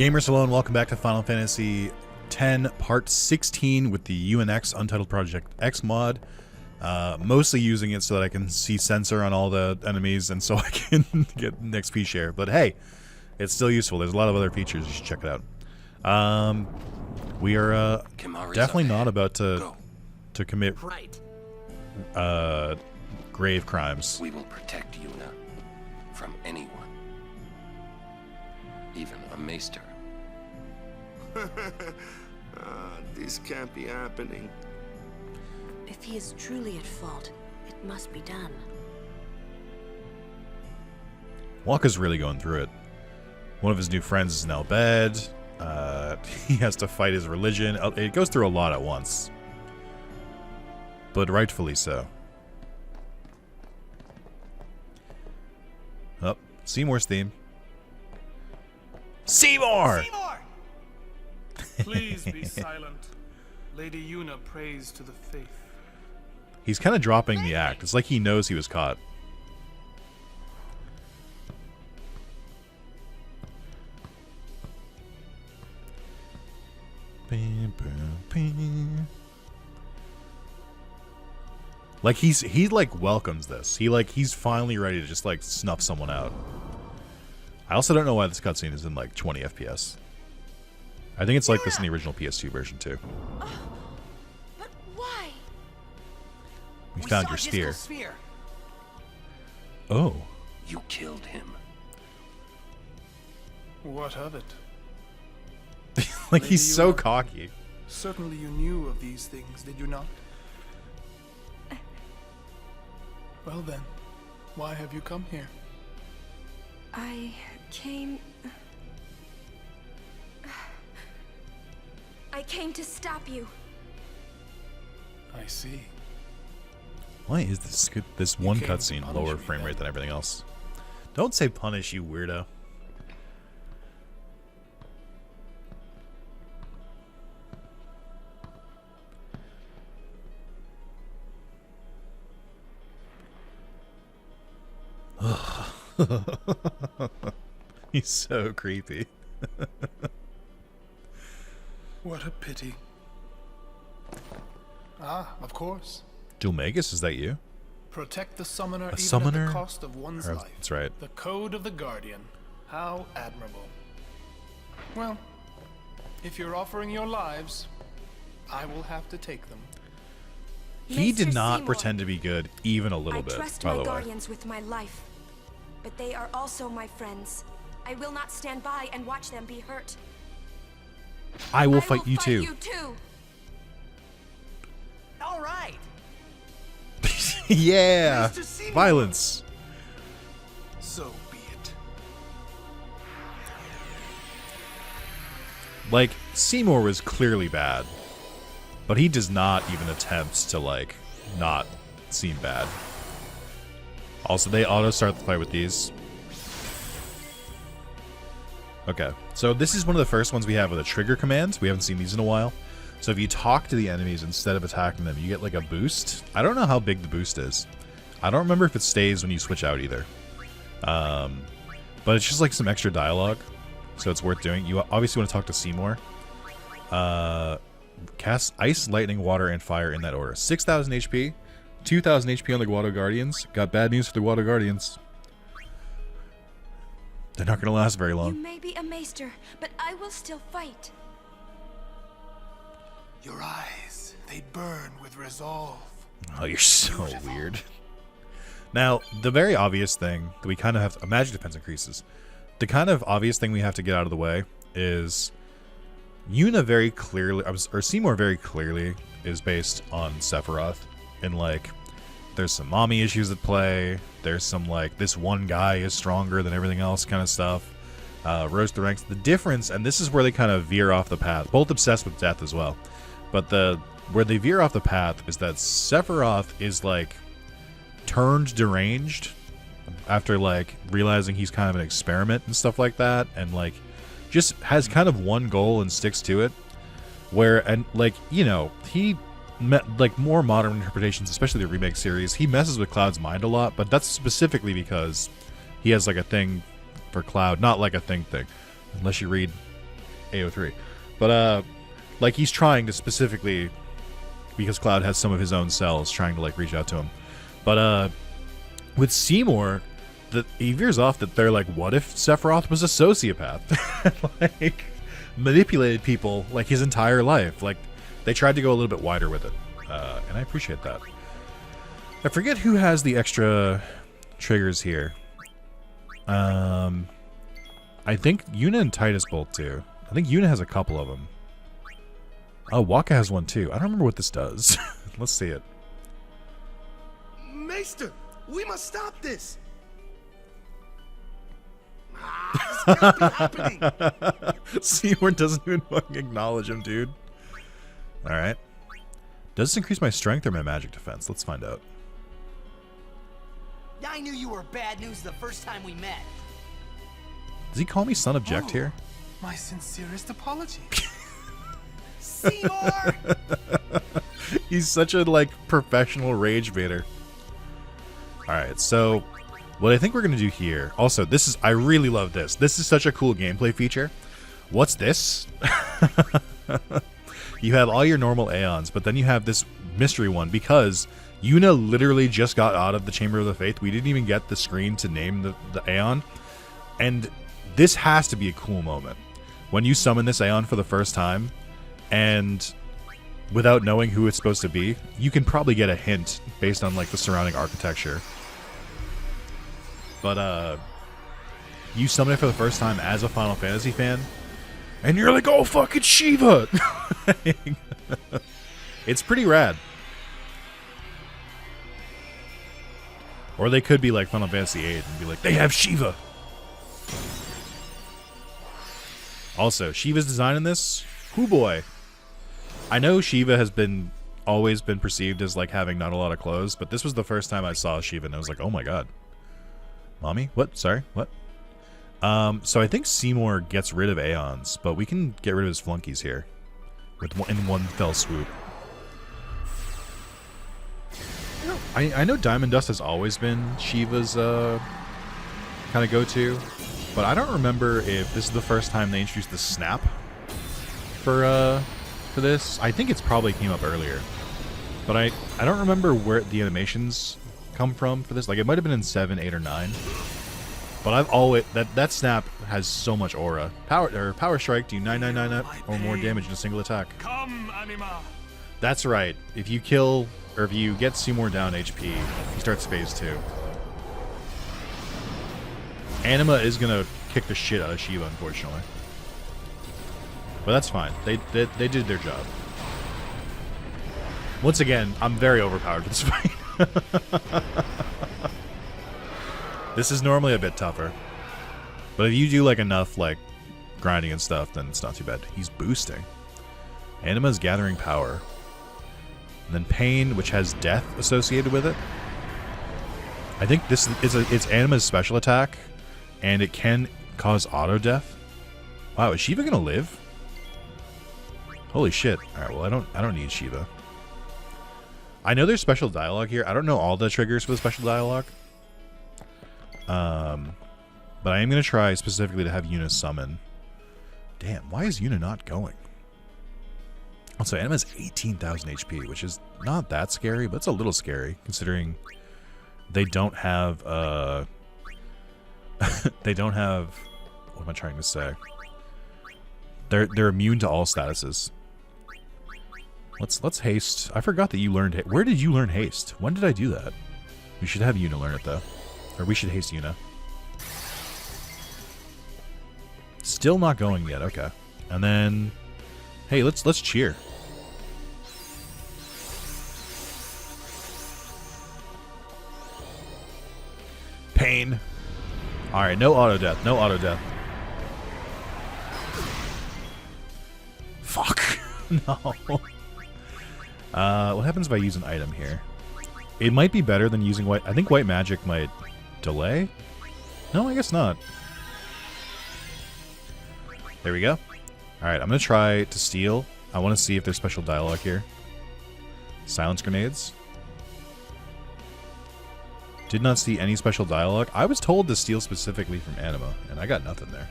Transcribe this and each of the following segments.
Gamers hello and welcome back to Final Fantasy X Part 16 with the UnX Untitled Project X mod. Mostly using it so that I can see sensor on all the enemies and so I can get an XP share. But hey, it's still useful. There's a lot of other features. You should check it out. We are definitely not about to commit grave crimes. We will protect Yuna from anyone, even a maester. This can't be happening. If he is truly at fault, it must be done. Wakka's really going through it. One of his new friends is now bad. He has to fight his religion. It goes through a lot at once. But rightfully so. Oh, Seymour's theme. Seymour! Please be silent. Lady Yuna prays to the faith. He's kind of dropping the act. It's like he knows he was caught. Like he like welcomes this. He's finally ready to just like snuff someone out. I also don't know why this cutscene is in like 20 FPS. I think it's like this in the original PS2 version too. But why? We found your spear. Oh. You killed him. What of it? Like Lady he's so Yuna, cocky. Certainly you knew of these things, did you not? Well then, why have you come here? I came to stop you. I see. Why is this one came to cutscene punish lower me, frame then. rate than everything else? Don't say punish, you weirdo. He's so creepy. What a pity. Ah, of course. Dulmagus, is that you? Protect the summoner even summoner? at the cost of one's Or- life. That's right. The code of the Guardian. How admirable. Well, if you're offering your lives, I will have to take them. He did Mr. not Seymour, pretend to be good even a little I bit, trust by my the way. guardians with my life, but they are also my friends. I will not stand by and watch them be hurt. I will I fight you too. You too. All right. Yeah! Nice to see you. Violence! So be it. Like, Seymour was clearly bad, but he does not even attempt to, like, not seem bad. Also, they auto-start the fight with these. Okay, so this is one of the first ones we have with a trigger command. We haven't seen these in a while. So if you talk to the enemies instead of attacking them, you get like a boost. I don't know how big the boost is. I don't remember if it stays when you switch out either. But it's just like some extra dialogue, so it's worth doing. You obviously want to talk to Seymour. Cast Ice, Lightning, Water, and Fire in that order. 6,000 HP, 2,000 HP on the Guado Guardians. Got bad news for the Guado Guardians. They're not going to last very You long. may be a maester, but I will still fight. Your eyes, they burn with resolve. Oh, you're so weird. Now, the very obvious thing that we kind of have to... Magic defense increases. The kind of obvious thing we have to get out of the way is... Yuna very clearly... Or Seymour very clearly is based on Sephiroth. And, like, there's some mommy issues at play. There's some, like, this one guy is stronger than everything else kind of stuff. Rose to ranks. The difference, and this is where they kind of veer off the path. Both obsessed with death as well. But where they veer off the path is that Sephiroth is, like, turned deranged after, like, realizing he's kind of an experiment and stuff like that. And, like, just has kind of one goal and sticks to it. Where, and, like, you know, he like more modern interpretations, especially the remake series, he messes with Cloud's mind a lot, but that's specifically because he has like a thing for Cloud, not like a thing, unless you read AO3. But, like, he's trying to specifically, because Cloud has some of his own cells, trying to, like, reach out to him. But, with Seymour, he veers off that they're like, what if Sephiroth was a sociopath? Like, manipulated people, like, his entire life. Like, they tried to go a little bit wider with it. And I appreciate that. I forget who has the extra triggers here. I think Yuna and Titus both do. I think Yuna has a couple of them. Oh, Waka has one too. I don't remember what this does. Let's see it. Maester, we must stop this. This can't be happening. Seymour doesn't even fucking acknowledge him, dude. Alright. Does this increase my strength or my magic defense? Let's find out. I knew you were bad news the first time we met. Does he call me son object here? My sincerest apology. Seymour! He's such a, like, professional rage baiter. Alright, so what I think we're going to do here... Also, this is... I really love this. This is such a cool gameplay feature. What's this? You have all your normal Aeons, but then you have this mystery one, because Yuna literally just got out of the Chamber of the Faith. We didn't even get the screen to name the Aeon. And this has to be a cool moment. When you summon this Aeon for the first time, and without knowing who it's supposed to be, you can probably get a hint based on, like, the surrounding architecture. But, you summon it for the first time as a Final Fantasy fan, and you're like, oh, fucking Shiva! It's pretty rad. Or they could be like Final Fantasy VIII and be like, they have Shiva! Also, Shiva's design in this, hoo boy. I know Shiva has always been perceived as, like, having not a lot of clothes, but this was the first time I saw Shiva and I was like, oh my god. Mommy? What? Sorry? What? So I think Seymour gets rid of Aeons, but we can get rid of his flunkies here in one fell swoop. I know Diamond Dust has always been Shiva's kind of go-to, but I don't remember if this is the first time they introduced the snap for this. I think it's probably came up earlier, but I don't remember where the animations come from for this. Like, it might have been in 7, 8, or 9. But I've always... That snap has so much aura. Power Strike, do 999 or more damage in a single attack. Come, Anima. That's right. If you kill... Or if you get Seymour down HP, he starts phase 2. Anima is going to kick the shit out of Shiva, unfortunately. But that's fine. They did their job. Once again, I'm very overpowered for this fight. This is normally a bit tougher. But if you do, like, enough, like, grinding and stuff, then it's not too bad. He's boosting. Anima's gathering power. And then Pain, which has death associated with it. I think this is it's Anima's special attack, and it can cause auto death. Wow, is Shiva gonna live? Holy shit! All right, well I don't need Shiva. I know there's special dialogue here. I don't know all the triggers for the special dialogue. But I am gonna try specifically to have Yuna summon. Damn, why is Yuna not going? Also, Anima's 18,000 HP, which is not that scary, but it's a little scary considering they don't have they don't have, what am I trying to say? They're immune to all statuses. Let's haste. I forgot that you learned. Where did you learn haste? When did I do that? We should have Yuna learn it though, or we should haste Yuna. Still not going yet. Okay, and then, hey, let's cheer. Pain. All right, no auto death. No auto death. Fuck. No. What happens if I use an item here? It might be better than using white. I think white magic might delay. No, I guess not. There we go. All right, I'm gonna try to steal. I want to see if there's special dialogue here. Silence grenades. Did not see any special dialogue. I was told to steal specifically from Anima, and I got nothing there.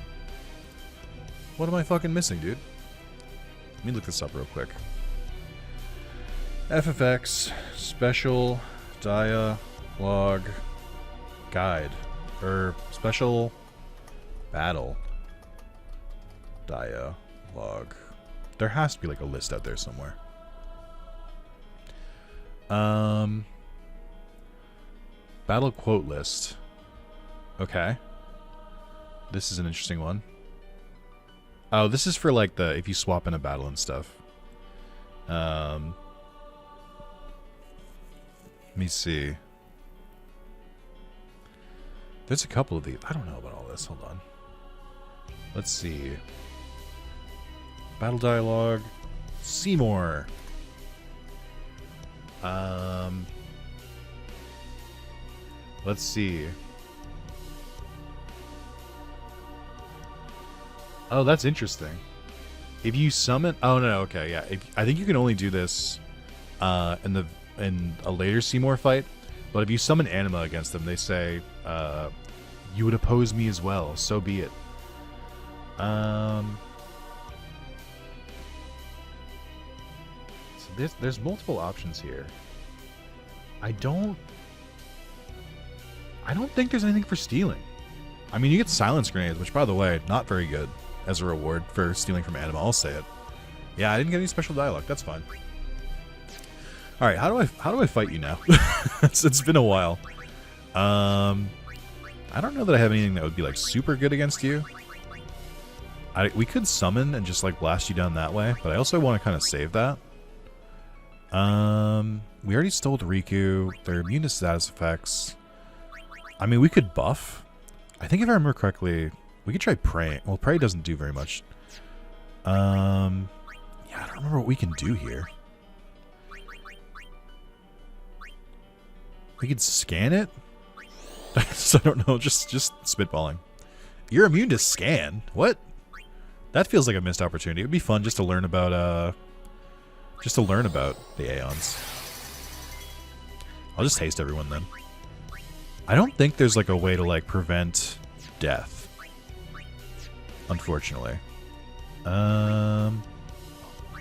What am I fucking missing, dude? Let me look this up real quick. FFX special dialogue guide or special battle dialogue. There has to be like a list out there somewhere. Battle quote list. Okay. This is an interesting one. Oh, this is for like the if you swap in a battle and stuff. Let me see. There's a couple of these. I don't know about all this. Hold on. Let's see. Battle dialogue. Seymour. Let's see. Oh, that's interesting. If you summon, oh no, okay, yeah. I think you can only do this in a later Seymour fight. But if you summon Anima against them, they say, "You would oppose me as well. So be it." So there's multiple options here. I don't think there's anything for stealing. I mean, you get silence grenades, which, by the way, not very good as a reward for stealing from Anima. I'll say it. Yeah, I didn't get any special dialogue. That's fine. All right, how do I fight you now? it's been a while. I don't know that I have anything that would be like super good against you. We could summon and just like blast you down that way, but I also want to kind of save that. We already stole Riku. They're immune to status effects. I mean, we could buff. I think if I remember correctly, we could try Prey. Well, Prey doesn't do very much. Yeah, I don't remember what we can do here. We could scan it? I don't know, just spitballing. You're immune to scan? What? That feels like a missed opportunity. It would be fun just to learn about the Aeons. I'll just haste everyone then. I don't think there's like a way to like prevent death. Unfortunately.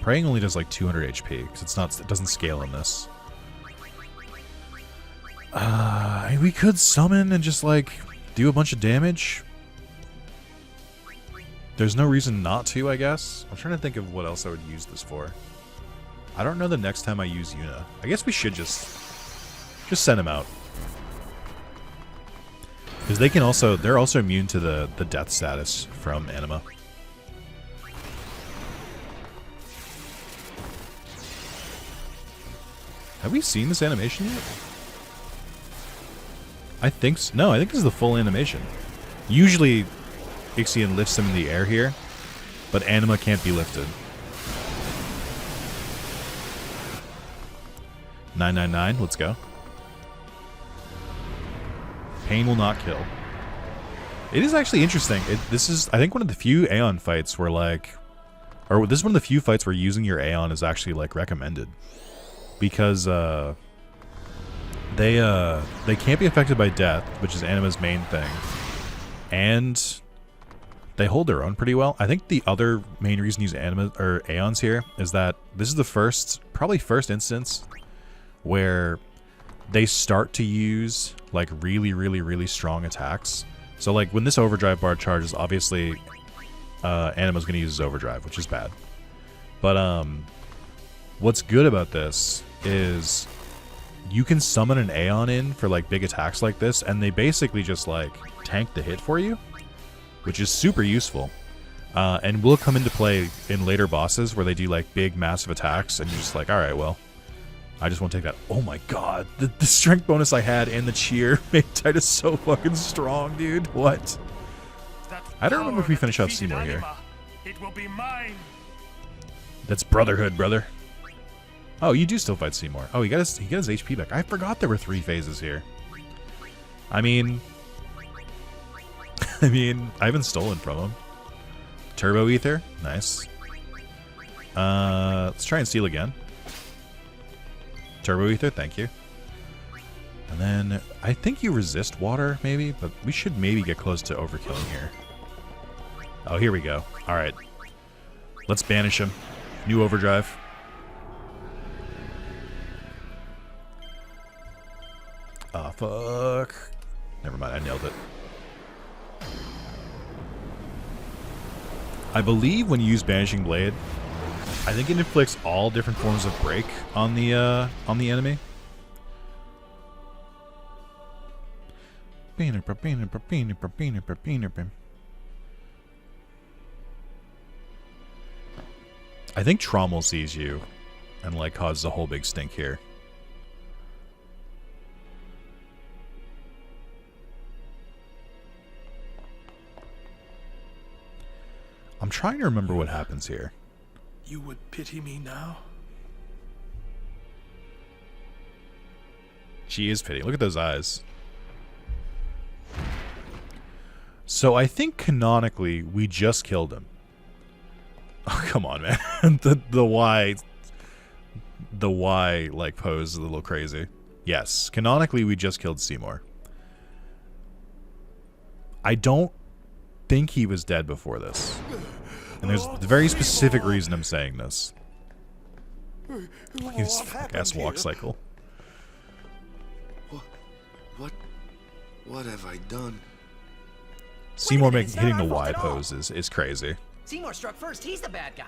Praying only does like 200 HP because it doesn't scale in this. We could summon and just like do a bunch of damage. There's no reason not to, I guess. I'm trying to think of what else I would use this for. I don't know the next time I use Yuna. I guess we should just send him out. Because they're also immune to the death status from Anima. Have we seen this animation yet? I think so. No, I think this is the full animation. Usually, Ixion lifts him in the air here, but Anima can't be lifted. 999, let's go. Pain will not kill. It is actually interesting. This is, I think, one of the few Aeon fights where like, or this is one of the few fights where using your Aeon is actually like recommended, because they can't be affected by death, which is Anima's main thing, and they hold their own pretty well. I think the other main reason to use Anima or Aeons here is that this is the probably first instance where they start to use like really strong attacks. So like when this overdrive bar charges, obviously Anima's gonna use his overdrive, which is bad. But what's good about this is you can summon an Aeon in for like big attacks like this, and they basically just like tank the hit for you, which is super useful. And will come into play in later bosses where they do like big massive attacks, and you're just like, alright, well, I just want to take that. Oh my god, the strength bonus I had and the cheer made Titus so fucking strong, dude. What? I don't remember if we finish off Seymour here. It will be mine. That's brotherhood, brother. Oh, you do still fight Seymour. Oh, he got his HP back. I forgot there were 3 phases here. I mean, I haven't stolen from him. Turbo Ether, nice. Let's try and steal again. Turbo Ether, thank you. And then I think you resist water, maybe, but we should maybe get close to overkilling here. Oh, here we go. All right. Let's banish him. New overdrive. Oh, fuck. Never mind, I nailed it. I believe when you use Banishing Blade, I think it inflicts all different forms of break on the enemy. I think Trommel sees you and like causes a whole big stink here. I'm trying to remember what happens here. You would pity me now? She is pitying. Look at those eyes. So I think canonically we just killed him. Oh, come on, man. the Y like pose is a little crazy. Yes, canonically we just killed Seymour. I don't think he was dead before this. And there's a very specific reason I'm saying this. Look at his fuck-ass walk cycle. What have I done? Seymour hitting the Y pose is crazy. Seymour struck first. He's the bad guy.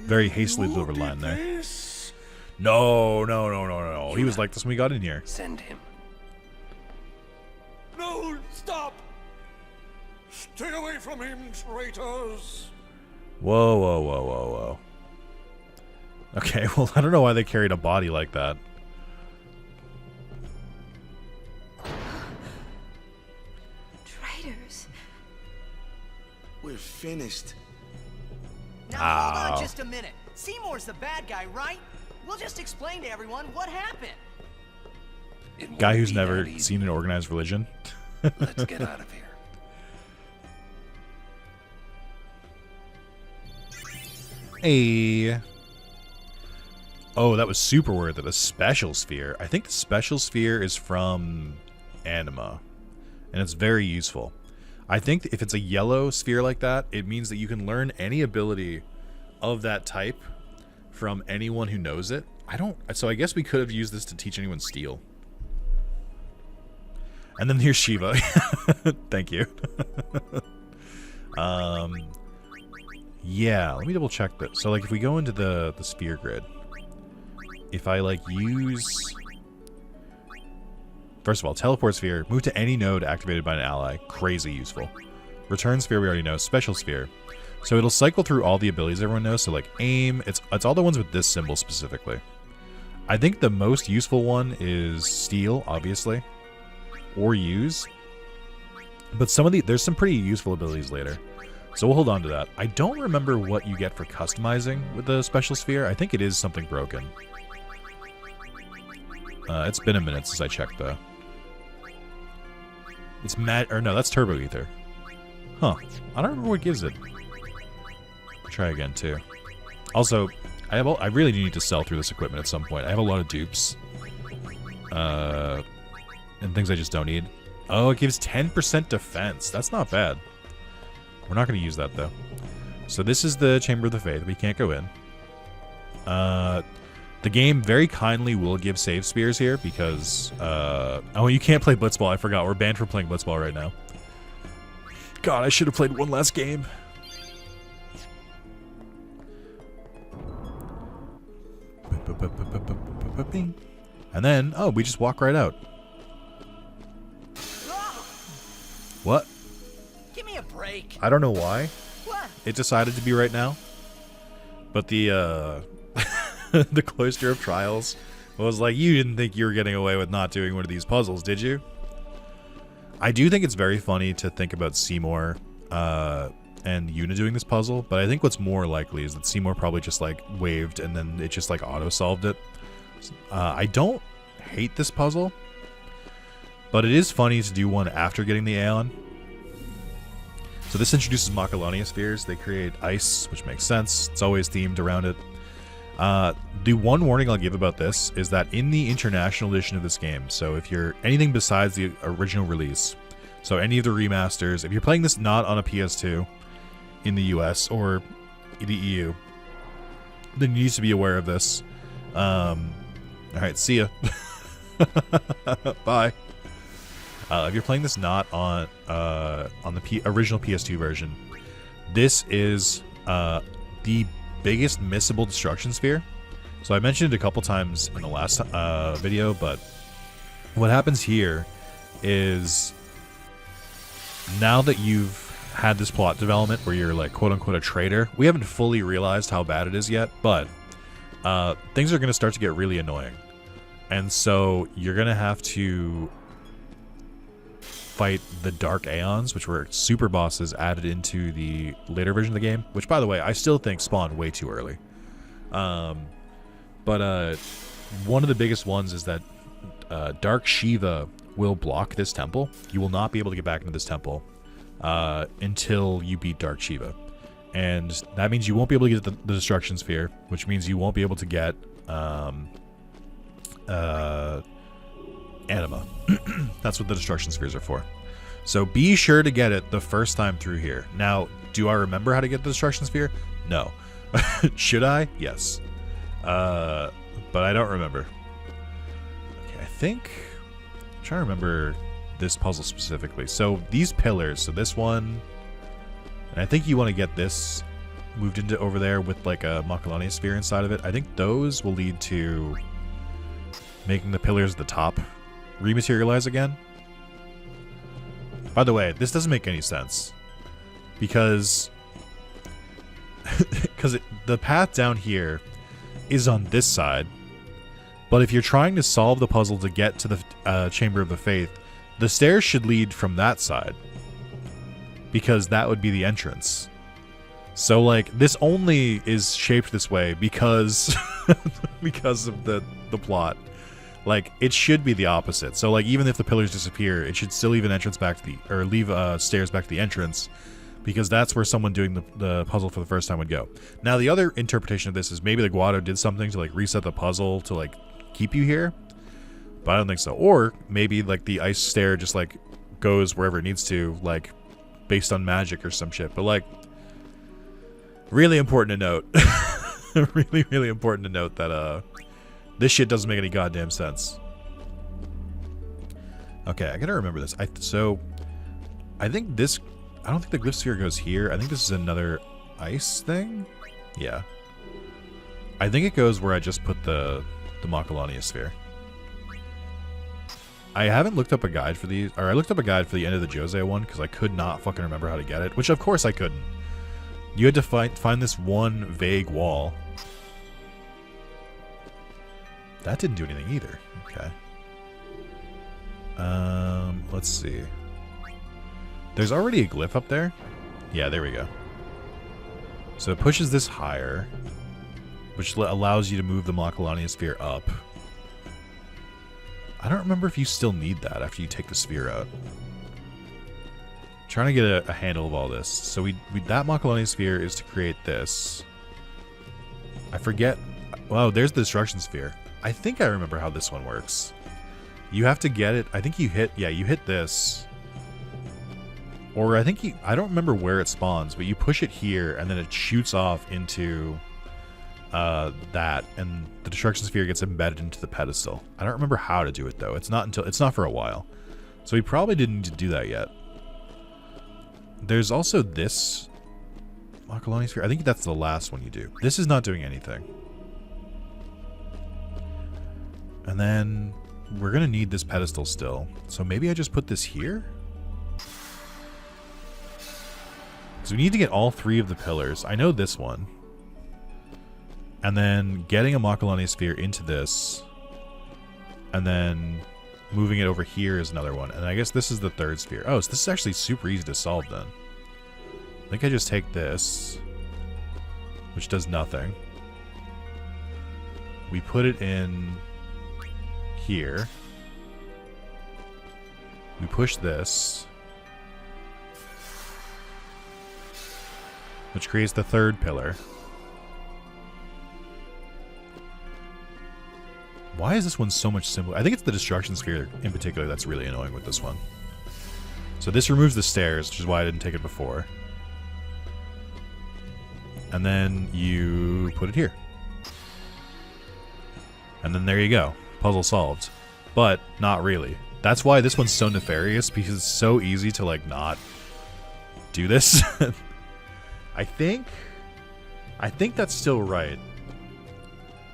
Very hastily delivered line there. No. He was like this when we got in here. Send him. No, stop! Stay away from him, traitors! Whoa. Okay, well, I don't know why they carried a body like that. Traitors. We're finished. Now hold on just a minute. Seymour's the bad guy, right? We'll just explain to everyone what happened. It Guy won't who's be never that easy. seen an organized religion. Let's get out of here. Hey. Oh, that was super worth it. A special sphere. I think the special sphere is from Anima, and it's very useful. I think if it's a yellow sphere like that, it means that you can learn any ability of that type from anyone who knows it. So I guess we could have used this to teach anyone Steel. And then here's Shiva. Thank you. Yeah, let me double check that. So like if we go into the sphere grid, if I like use, first of all, teleport sphere, move to any node activated by an ally, crazy useful. Return sphere we already know, special sphere. So it'll cycle through all the abilities everyone knows, so like aim, it's all the ones with this symbol specifically. I think the most useful one is steal, obviously, or use. But there's some pretty useful abilities later. So we'll hold on to that. I don't remember what you get for customizing with the special sphere. I think it is something broken. It's been a minute since I checked though. It's no, that's Turbo Ether. Huh. I don't remember what gives it. Try again too. Also, I really need to sell through this equipment at some point. I have a lot of dupes. And things I just don't need. Oh, it gives 10% defense. That's not bad. We're not going to use that, though. So this is the Chamber of the Faith. We can't go in. The game very kindly will give save spears here because... oh, you can't play Blitzball. I forgot. We're banned from playing Blitzball right now. God, I should have played one last game. And then, oh, we just walk right out. What? Give me a break. I don't know why. What? It decided to be right now. But the the Cloister of Trials was like, you didn't think you were getting away with not doing one of these puzzles, did you? I do think it's very funny to think about Seymour and Yuna doing this puzzle, but I think what's more likely is that Seymour probably just like waved and then it just like auto-solved it. I don't hate this puzzle, but it is funny to do one after getting the Aeon. So this introduces Macalonia spheres. They create ice, which makes sense. It's always themed around it. The one warning I'll give about this is that in the international edition of this game, so if you're anything besides the original release, So any of the remasters, if you're playing this not on a PS2 in the US or the EU, then you need to be aware of this. Alright, see ya. Bye. If you're playing this not on the original PS2 version, this is the biggest missable destruction sphere. So I mentioned it a couple times in the last video, but what happens here is now that you've had this plot development where you're like quote-unquote a traitor, we haven't fully realized how bad it is yet, but things are going to start to get really annoying. And so you're going to have to fight the Dark Aeons, which were super bosses added into the later version of the game, which, by the way, I still think spawned way too early. But one of the biggest ones is that Dark Shiva will block this temple. You will not be able to get back into this temple until you beat Dark Shiva. And that means you won't be able to get the Destruction Sphere, which means you won't be able to get Anima. That's what the Destruction Spheres are for. So be sure to get it the first time through here. Now, do I remember how to get the Destruction Sphere? No. Should I? Yes. But I don't remember. Okay, I think... I'm trying to remember this puzzle specifically. So these pillars, so this one... And I think you want to get this moved into over there with like a Makalani sphere inside of it. I think those will lead to making the pillars at the top rematerialize again. By the way, this doesn't make any sense because the path down here is on this side, but if you're trying to solve the puzzle to get to the Chamber of the Faith, the stairs should lead from that side because that would be the entrance. So like this only is shaped this way because because of the plot. Like, it should be the opposite. So, like, even if the pillars disappear, it should still leave an entrance back to the... Or leave stairs back to the entrance. Because that's where someone doing the puzzle for the first time would go. Now, the other interpretation of this is maybe the Guado did something to, like, reset the puzzle to, like, keep you here. But I don't think so. Or, maybe, like, the ice stair just, like, goes wherever it needs to, like, based on magic or some shit. But, like, really important to note. really, really important to note that, this shit doesn't make any goddamn sense. Okay, I gotta remember this. So, I think this... I don't think the glyph sphere goes here. I think this is another ice thing? Yeah. I think it goes where I just put the Makalania sphere. I haven't looked up a guide for these... Or I looked up a guide for the end of the Jose one, because I could not fucking remember how to get it. Which, of course, I couldn't. You had to find this one vague wall. That didn't do anything either. Okay. Let's see. There's already a glyph up there. Yeah, there we go. So it pushes this higher, which allows you to move the Makalania sphere up. I don't remember if you still need that after you take the sphere out. Trying to get a handle of all this. So that Makalania sphere is to create this. I forget. Wow, there's the destruction sphere. I think I remember how this one works. You have to get it. I think you hit... Yeah, you hit this. Or I think I don't remember where it spawns, but you push it here, and then it shoots off into that, and the destruction sphere gets embedded into the pedestal. I don't remember how to do it, though. It's not for a while. So we probably didn't need to do that yet. There's also this Makalani sphere. I think that's the last one you do. This is not doing anything. And then we're going to need this pedestal still. So maybe I just put this here? Because we need to get all three of the pillars. I know this one. And then getting a Makalani sphere into this. And then moving it over here is another one. And I guess this is the third sphere. Oh, so this is actually super easy to solve then. I think I just take this, which does nothing. We put it in... here. We push this, which creates the third pillar. Why is this one so much simpler? I think it's the destruction sphere in particular that's really annoying with this one. So this removes the stairs, which is why I didn't take it before. And then you put it here. And then there you go. Puzzle solved. But not really. That's why this one's so nefarious, because it's so easy to, like, not do this. I think that's still right.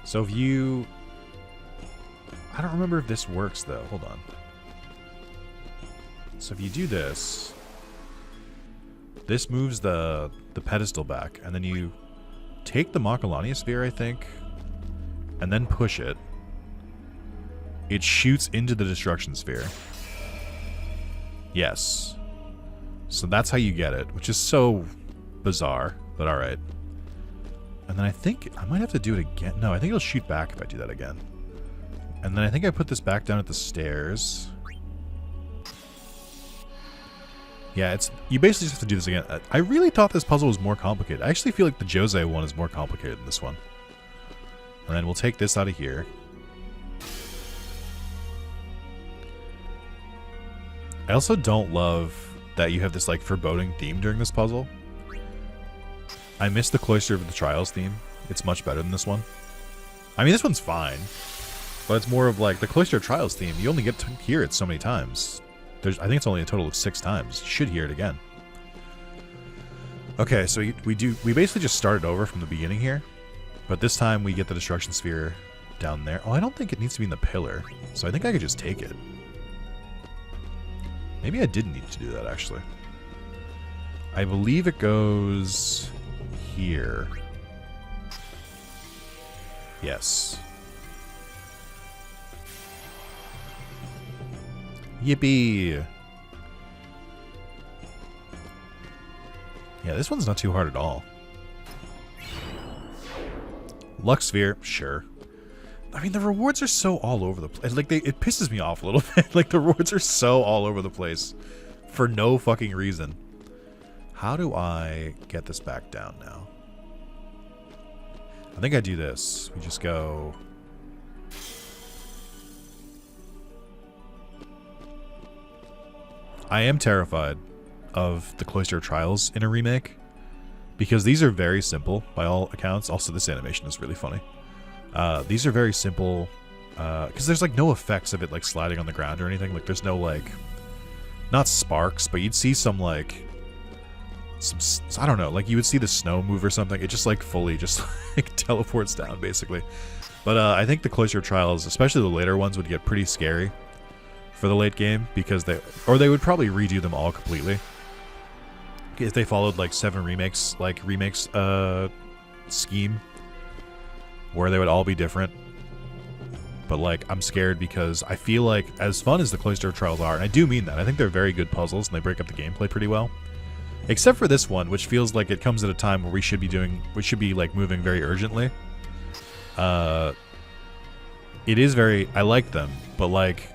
So if you... I don't remember if this works, though. Hold on. So if you do this... This moves the pedestal back, and then you take the Macalania sphere, I think, and then push it. It shoots into the destruction sphere. Yes. So that's how you get it, which is so bizarre, but alright. And then I think I might have to do it again. No, I think it'll shoot back if I do that again. And then I think I put this back down at the stairs. Yeah, it's you basically just have to do this again. I really thought this puzzle was more complicated. I actually feel like the Jose one is more complicated than this one. And then we'll take this out of here. I also don't love that you have this, like, foreboding theme during this puzzle. I miss the Cloister of the Trials theme. It's much better than this one. I mean, this one's fine. But it's more of, like, the Cloister of Trials theme. You only get to hear it so many times. I think it's only a total of 6 times. You should hear it again. Okay, so we basically just started over from the beginning here. But this time we get the Destruction Sphere down there. Oh, I don't think it needs to be in the pillar. So I think I could just take it. Maybe I didn't need to do that, actually. I believe it goes here. Yes. Yippee! Yeah, this one's not too hard at all. Lux Sphere, sure. I mean, the rewards are so all over the place. Like, it pisses me off a little bit. Like, the rewards are so all over the place for no fucking reason. How do I get this back down now? I think I do this. We just go... I am terrified of the Cloister of Trials in a remake, because these are very simple by all accounts. Also, this animation is really funny. These are very simple, because there's, like, no effects of it, like, sliding on the ground or anything. Like, there's no, like, not sparks, but you'd see some, like, I don't know, like, you would see the snow move or something. It just, like, fully just, like, teleports down, basically. But I think the Cloister of Trials, especially the later ones, would get pretty scary for the late game, because they would probably redo them all completely if they followed, like, 7 remakes, scheme, where they would all be different. But, like, I'm scared because I feel like, as fun as the Cloister of Trials are, and I do mean that, I think they're very good puzzles and they break up the gameplay pretty well. Except for this one, which feels like it comes at a time where we should be like moving very urgently. It is very, I like them, but, like,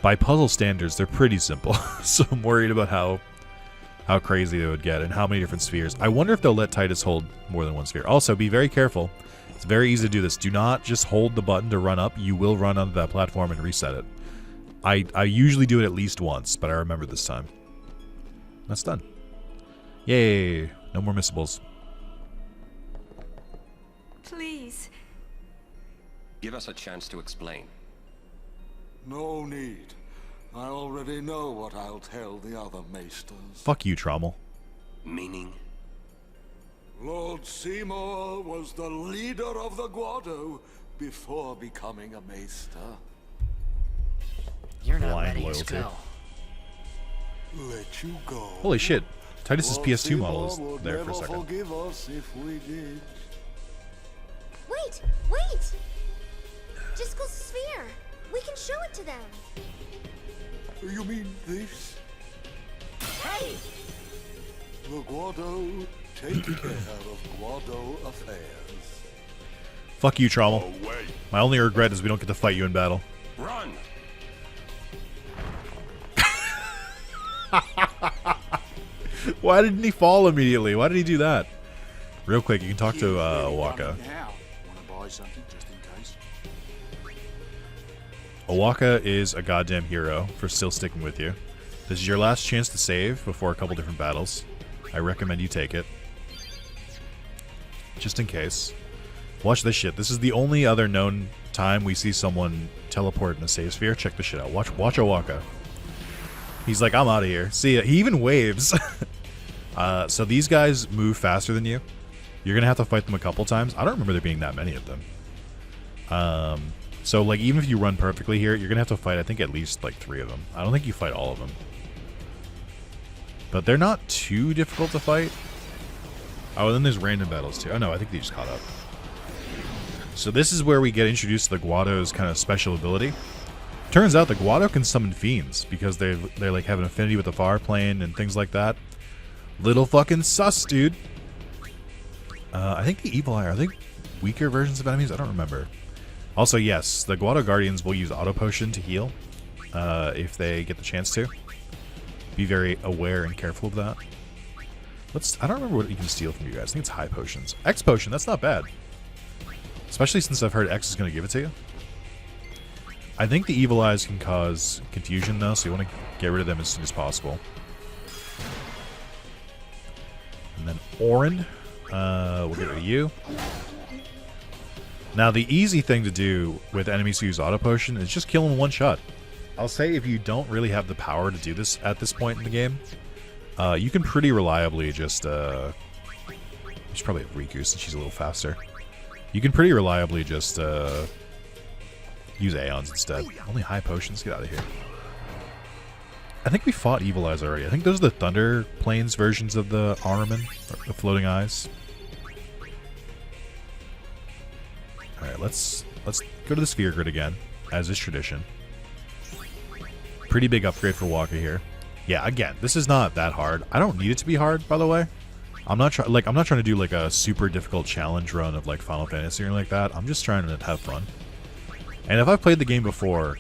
by puzzle standards, they're pretty simple. So I'm worried about how crazy they would get and how many different spheres. I wonder if they'll let Titus hold more than one sphere. Also, be very careful. It's very easy to do this. Do not just hold the button to run up. You will run onto that platform and reset it. I usually do it at least once, but I remember this time. That's done. Yay! No more missables. Please. Give us a chance to explain. No need. I already know what I'll tell the other maesters. Fuck you, Trommel. Meaning? Lord Seymour was the leader of the Guado before becoming a maester. You're not Blind letting us loyalty. go. Let you go. Holy shit. Titus's Lord PS2 model Seymour is there would for a never second. forgive us if we did. Wait, wait! Disco's sphere! We can show it to them! You mean this? Hey! The Guado take care of Guado affairs. Fuck you, Trommel. My only regret is we don't get to fight you in battle. Run! Why didn't he fall immediately? Why did he do that? Real quick, you can talk to Owaka. Wanna buy something just in case? Owaka is a goddamn hero for still sticking with you. This is your last chance to save before a couple different battles. I recommend you take it. Just in case. Watch this shit. This is the only other known time we see someone teleport in a save sphere. Check this shit out. Watch Owaka. He's like, I'm out of here. See ya. He even waves. So these guys move faster than you. You're going to have to fight them a couple times. I don't remember there being that many of them. So, like, even if you run perfectly here, you're going to have to fight, I think, at least, like, 3 of them. I don't think you fight all of them. But they're not too difficult to fight. Oh, and then there's random battles, too. Oh, no, I think they just caught up. So this is where we get introduced to the Guado's kind of special ability. Turns out the Guado can summon fiends because they like have an affinity with the far plane and things like that. Little fucking sus, dude. I think the Evil Eye, are they weaker versions of enemies? I don't remember. Also, yes, the Guado Guardians will use Auto Potion to heal if they get the chance to. Be very aware and careful of that. I don't remember what you can steal from you guys. I think it's High Potions. X Potion, that's not bad. Especially since I've heard X is going to give it to you. I think the Evil Eyes can cause confusion, though, so you want to get rid of them as soon as possible. And then Orin. We'll get rid of you. Now, the easy thing to do with enemies who use Auto Potion is just kill them in one shot. I'll say if you don't really have the power to do this at this point in the game, you can pretty reliably just... you should probably have Riku since she's a little faster. You can pretty reliably just use Aeons instead. Only High Potions? Get out of here. I think we fought Evil Eyes already. I think those are the Thunder Plains versions of the Ahriman, or the Floating Eyes. Alright, let's go to the Sphere Grid again, as is tradition. Pretty big upgrade for Waka here. Yeah, again, this is not that hard. I don't need it to be hard, by the way. I'm not trying to do like a super difficult challenge run of like Final Fantasy or anything like that. I'm just trying to have fun. And if I've played the game before,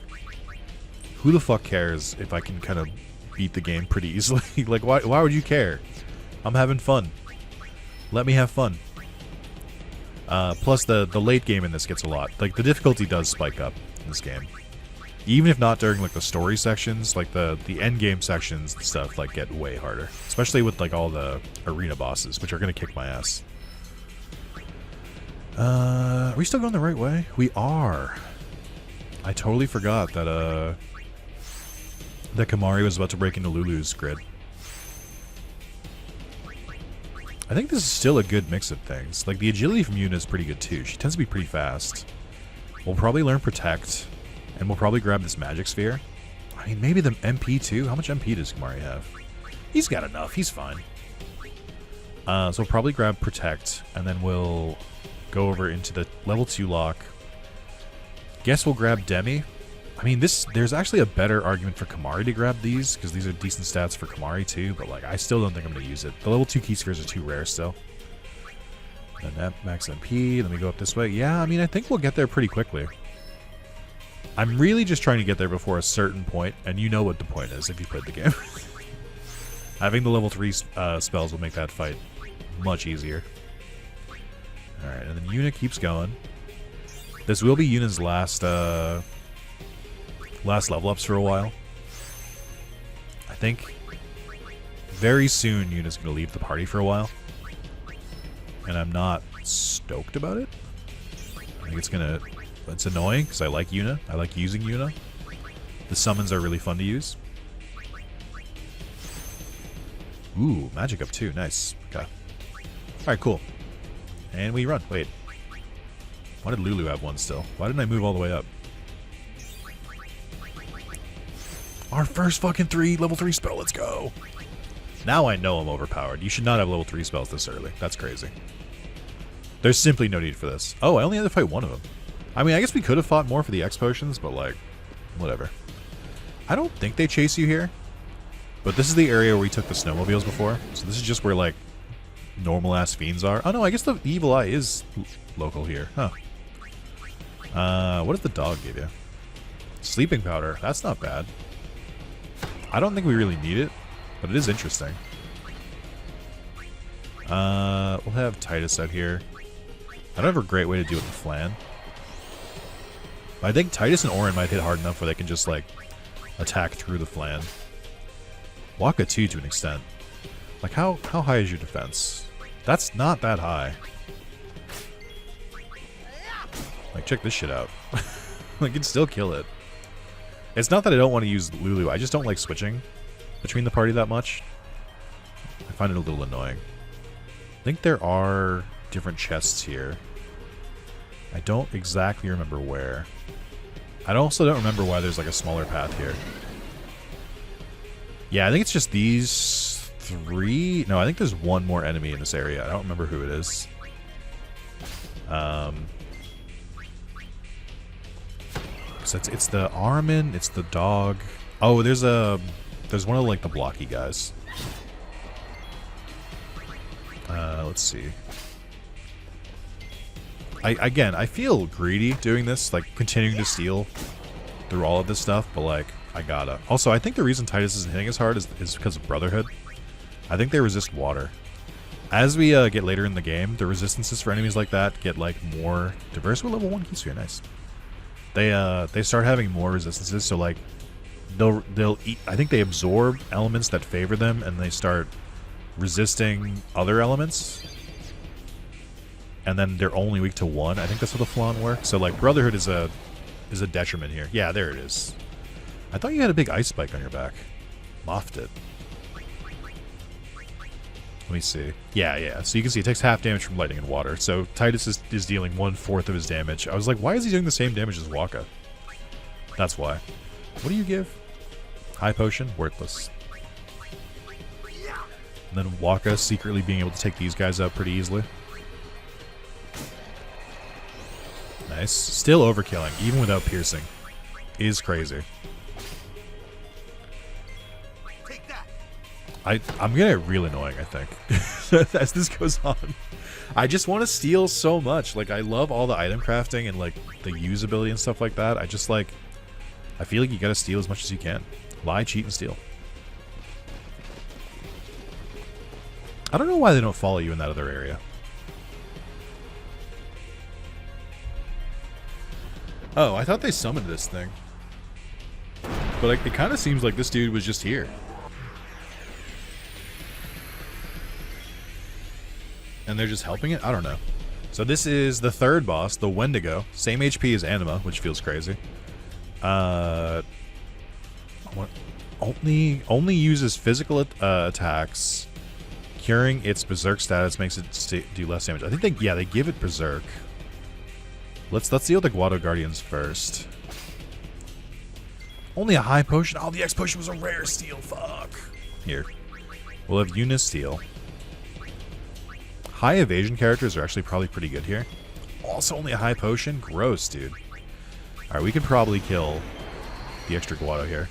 who the fuck cares if I can kind of beat the game pretty easily? Like, why would you care? I'm having fun. Let me have fun. Plus, the late game in this gets a lot. Like, the difficulty does spike up in this game. Even if not during, like, the story sections, like, the end game sections and stuff, like, get way harder. Especially with, like, all the arena bosses, which are gonna kick my ass. Are we still going the right way? We are. I totally forgot that, that Kamari was about to break into Lulu's grid. I think this is still a good mix of things. Like, the agility from Yuna is pretty good, too. She tends to be pretty fast. We'll probably learn Protect, and we'll probably grab this Magic Sphere. I mean, maybe the MP, too? How much MP does Kamari have? He's got enough. He's fine. So we'll probably grab Protect, and then we'll go over into the level 2 lock. Guess we'll grab Demi. I mean, there's actually a better argument for Kamari to grab these, because these are decent stats for Kamari too, but like, I still don't think I'm going to use it. The level 2 key spheres are too rare still. And that max MP, then we go up this way. Yeah, I mean, I think we'll get there pretty quickly. I'm really just trying to get there before a certain point, and you know what the point is if you played the game. Having the level 3 spells will make that fight much easier. Alright, and then Yuna keeps going. This will be Yuna's last level ups for a while. I think very soon Yuna's going to leave the party for a while. And I'm not stoked about it. I think it's annoying because I like Yuna. I like using Yuna. The summons are really fun to use. Ooh, magic up too. Nice. Okay. Alright, cool. And we run. Wait. Why did Lulu have one still? Why didn't I move all the way up? Our first fucking level 3 spell. Let's go. Now I know I'm overpowered. You should not have level 3 spells this early. That's crazy. There's simply no need for this. Oh, I only had to fight one of them. I mean, I guess we could have fought more for the X potions, but like, whatever. I don't think they chase you here. But this is the area where we took the snowmobiles before. So this is just where like normal ass fiends are. Oh no, I guess the Evil Eye is local here. Huh. What does the dog give you? Sleeping powder. That's not bad. I don't think we really need it, but it is interesting. We'll have Titus out here. I don't have a great way to deal with the Flan. But I think Titus and Orin might hit hard enough where they can just, like, attack through the Flan. Waka too, to an extent. Like, how high is your defense? That's not that high. Like, check this shit out. Like, you can still kill it. It's not that I don't want to use Lulu. I just don't like switching between the party that much. I find it a little annoying. I think there are different chests here. I don't exactly remember where. I also don't remember why there's like a smaller path here. Yeah, I think it's just these 3. No, I think there's one more enemy in this area. I don't remember who it is. So it's the Armin, it's the dog. Oh, there's one of like the blocky guys. Let's see. I feel greedy doing this, like continuing to steal through all of this stuff, but like I gotta. Also, I think the reason Titus isn't hitting as hard is because of Brotherhood. I think they resist water. As we get later in the game, the resistances for enemies like that get like more diverse. With level 1 Keysphere, nice. They start having more resistances, so like they'll eat. I think they absorb elements that favor them, and they start resisting other elements. And then they're only weak to 1. I think that's how the Flan works. So like Brotherhood is a detriment here. Yeah, there it is. I thought you had a big ice spike on your back. Moffed it. Let me see. Yeah. So you can see it takes half damage from lightning and water. So Titus is dealing 1/4 of his damage. I was like, why is he doing the same damage as Waka? That's why. What do you give? High potion? Worthless. And then Waka secretly being able to take these guys out pretty easily. Nice. Still overkilling, even without piercing. Is crazy. I'm gonna get real annoying, I think, as this goes on. I just want to steal so much. Like, I love all the item crafting and, like, the usability and stuff like that. I just, like, I feel like you gotta steal as much as you can. Lie, cheat, and steal. I don't know why they don't follow you in that other area. Oh, I thought they summoned this thing. But like, it kind of seems like this dude was just here. And they're just helping it? I don't know. So this is the third boss, the Wendigo. Same HP as Anima, which feels crazy. Only uses physical attacks. Curing its Berserk status makes it do less damage. I think they give it Berserk. Let's deal with the Guado Guardians first. Only a high potion. Oh, the X potion was a rare steal. Fuck. Here. We'll have Eunice steal. High evasion characters are actually probably pretty good here. Also only a high potion? Gross, dude. Alright, we could probably kill the extra Guado here.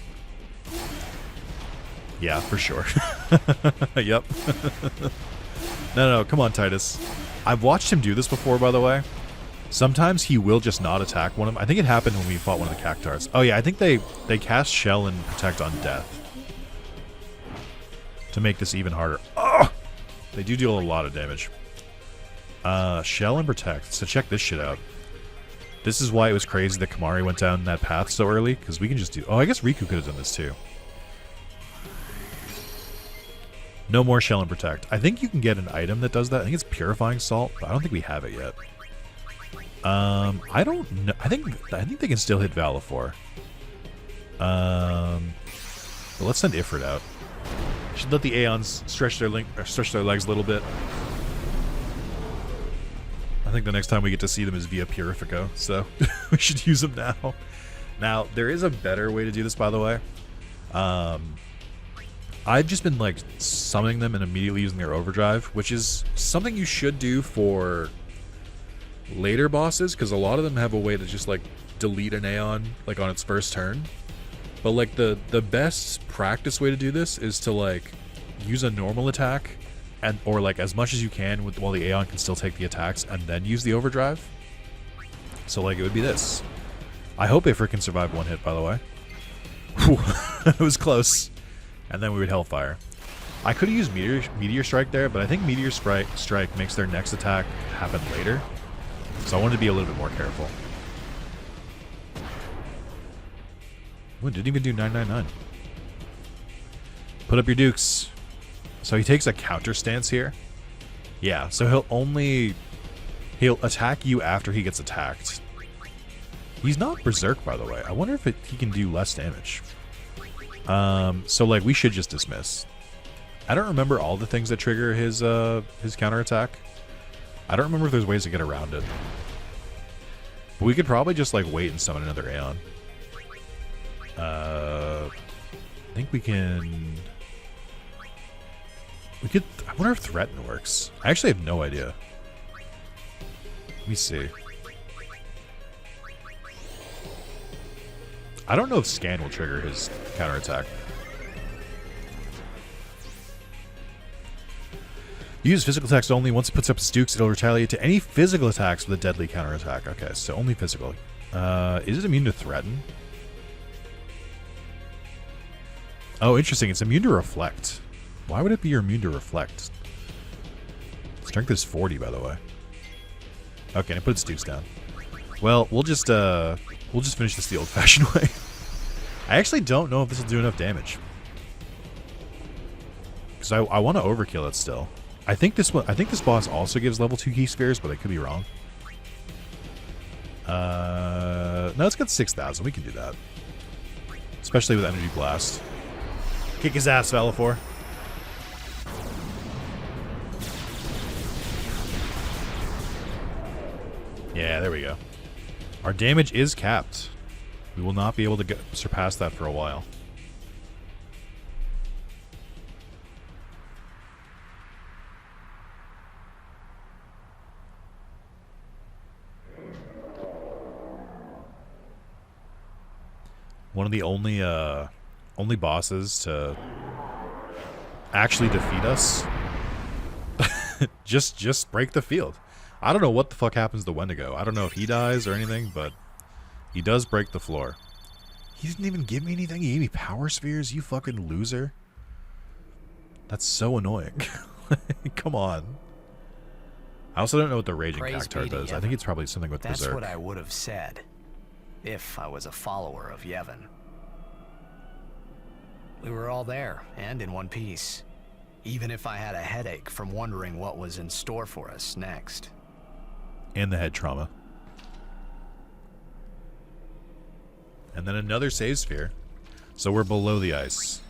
Yeah, for sure. Yep. No, come on, Titus. I've watched him do this before, by the way. Sometimes he will just not attack one of them. I think it happened when we fought one of the Cactars. Oh yeah, I think they cast Shell and Protect on death. To make this even harder. Oh! They do deal a lot of damage. Shell and Protect. So check this shit out. This is why it was crazy that Kamari went down that path so early. Because we can just do... Oh, I guess Riku could have done this too. No more Shell and Protect. I think you can get an item that does that. I think it's Purifying Salt, but I don't think we have it yet. I don't know. I think they can still hit Valifor. But let's send Ifrit out. Should let the Aeons stretch their legs a little bit. I think the next time we get to see them is via Purifico, so we should use them now. Now, there is a better way to do this, by the way. I've just been like summoning them and immediately using their overdrive, which is something you should do for later bosses, because a lot of them have a way to just like delete an Aeon like on its first turn. But like the best practice way to do this is to like use a normal attack and or like as much as you can while the Aeon can still take the attacks, and then use the overdrive. So like it would be this. I hope Ifrit can survive one hit, by the way. Whew. It was close. And then we would Hellfire. I could have used Meteor Strike there, but I think Meteor Strike makes their next attack happen later. So I wanted to be a little bit more careful. Ooh, didn't even do 999. Put up your dukes. So he takes a counter stance here. Yeah, so he'll attack you after he gets attacked. He's not berserk, by the way. I wonder if he can do less damage. So like we should just dismiss. I don't remember all the things that trigger his counterattack. I don't remember if there's ways to get around it. But we could probably just like wait and summon another Aeon. I think we can. We could. I wonder if Threaten works. I actually have no idea. Let me see. I don't know if Scan will trigger his counterattack. Use physical attacks only. Once it puts up its dukes, it'll retaliate to any physical attacks with a deadly counterattack. Okay, so only physical. Is it immune to Threaten? Oh, interesting. It's immune to Reflect. Why would it be immune to Reflect? Strength is 40, by the way. Okay, and it puts dukes down. Well, we'll just finish this the old-fashioned way. I actually don't know if this will do enough damage. Because I want to overkill it still. I think this boss also gives level 2 key spheres, but I could be wrong. No, it's got 6,000. We can do that. Especially with Energy Blast. Kick his ass, Valifor. Yeah, there we go. Our damage is capped. We will not be able to surpass that for a while. One of the only bosses to actually defeat us. just break the field. I don't know what the fuck happens to Wendigo. I don't know if he dies or anything, but he does break the floor. He didn't even give me anything. He gave me power spheres, you fucking loser. That's so annoying. Come on. I also don't know what the Raging Cactuar does. I think it's probably something with Berserk. That's what I would have said if I was a follower of Yevon. We were all there, and in one piece. Even if I had a headache from wondering what was in store for us next. And the head trauma. And then another save sphere. So we're below the ice.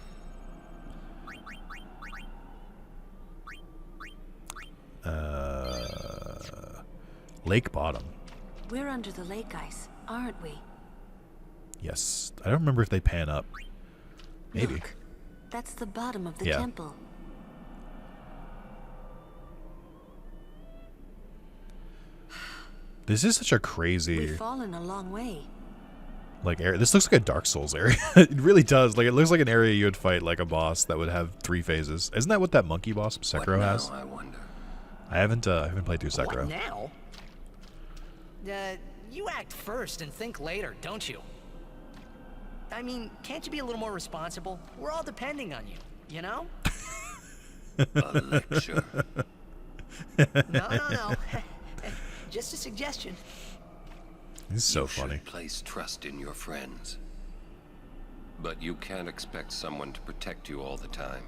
Lake bottom. We're under the lake ice, aren't we? Yes. I don't remember if they pan up. Maybe. Look, that's the bottom of the Yeah. temple. This is such a crazy, We've fallen a long way. like, area. This looks like a Dark Souls area. It really does. Like, it looks like an area you would fight like a boss that would have 3 phases. Isn't that what that monkey boss from Sekiro has? I wonder. I haven't played through Sekiro. What now? You act first and think later, don't you? I mean, can't you be a little more responsible? We're all depending on you, you know? A lecture. No. Just a suggestion. This is so You funny. should place trust in your friends. But you can't expect someone to protect you all the time.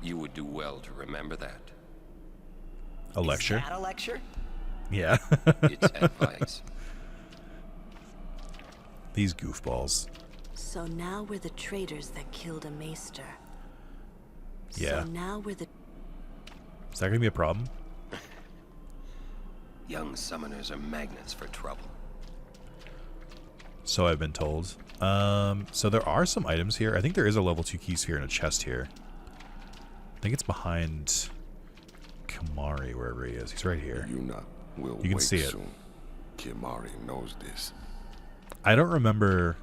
You would do well to remember that. A lecture? Is that a lecture? Yeah. It's advice. These goofballs. So now we're the traitors that killed a maester. Yeah. So now we're the... Is that going to be a problem? Young summoners are magnets for trouble. So I've been told. So there are some items here. I think there is a level 2 key sphere in a chest here. I think it's behind Kimahri, wherever he is. He's right here. Will You can see it. soon. Kimahri knows this. I don't remember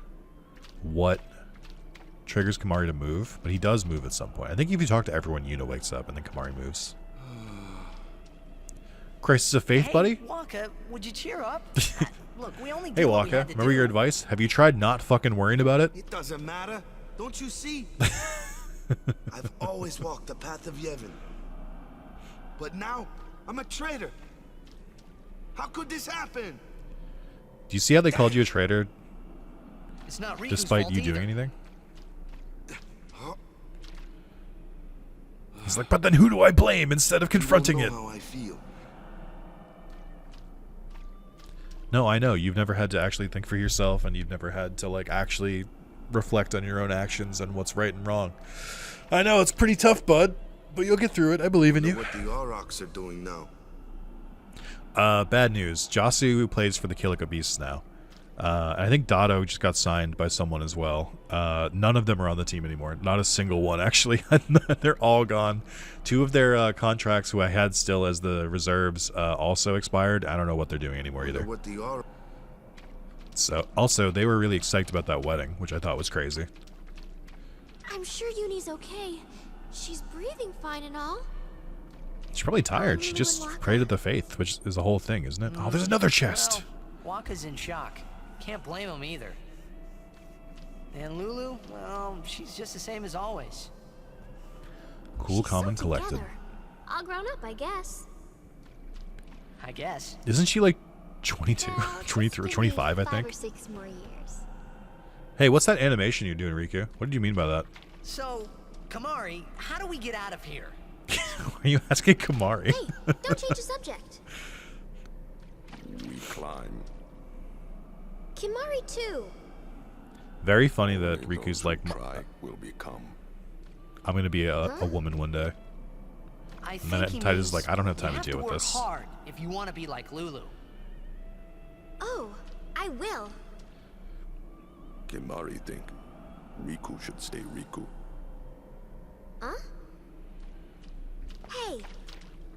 what triggers Kimahri to move, but he does move at some point. I think if you talk to everyone, Yuna wakes up and then Kimahri moves. Crisis of Faith, Hey, buddy? Waka, would you cheer up? Look, we only Hey, did what we Waka. had to Remember do. your advice? Have you tried not fucking worrying about it? It doesn't matter. Don't you see? I've always walked the path of Yevon. But now, I'm a traitor. How could this happen? Do you see how they called you a traitor It's not Riku's despite fault you either. doing anything? He's like, but then who do I blame instead of confronting you it? don't know how I feel. No, I know. You've never had to actually think for yourself, and you've never had to, like, actually reflect on your own actions and what's right and wrong. I know, it's pretty tough, bud, but you'll get through it. I believe in you. What the Aurochs are doing now. Bad news. Jasu plays for the Kilika Beasts now. I think Dado just got signed by someone as well. None of them are on the team anymore. Not a single one, actually. They're all gone. 2 of their contracts, who I had still as the reserves, also expired. I don't know what they're doing anymore either. What the Aurochs. So, also, they were really psyched about that wedding, which I thought was crazy. I'm sure Uni's okay. She's breathing fine and all. She's probably tired. She just prayed at the faith, which is the whole thing, isn't it? Oh, there's another chest. Well, Waka's in shock. Can't blame him either. And Lulu, well, she's just the same as always. Cool, calm, and collected. All grown up, I guess. I guess. Isn't she like 22, Yeah, 23, 25, I 5 think? or 6 more years. Hey, what's that animation you're doing, Riku? What did you mean by that? So, Kamari, how do we get out of here? Are you asking Kamari? Hey, don't change the subject. We climb. Kimari too. Very funny that Only Riku's those like, who try will become. I'm going to be a woman one day. I And then think he Titus means is like, I don't have time you to deal with work this. hard if you want to be like Lulu. Oh, I will. Kimari think Riku should stay Riku. Huh? Hey,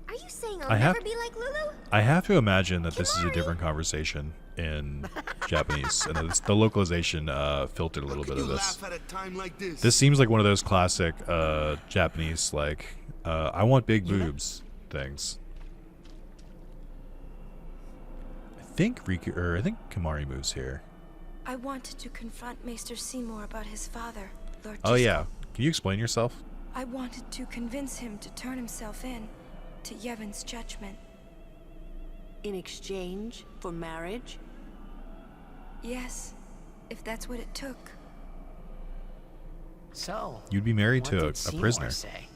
are you saying I'll I have- never be like Lulu? I have to imagine that this is a different conversation in Japanese, and that it's, the localization filtered a little bit You of this. laugh at a time like this. This seems like one of those classic Japanese, like, I want big boobs things. I think I think Kamari moves here. I wanted to confront Maester Seymour about his father, Lord Oh Gisco. yeah, can you explain yourself? I wanted to convince him to turn himself in to Yevon's judgment. In exchange for marriage? Yes, if that's what it took. So, You'd be married what to did a Seymour prisoner. say?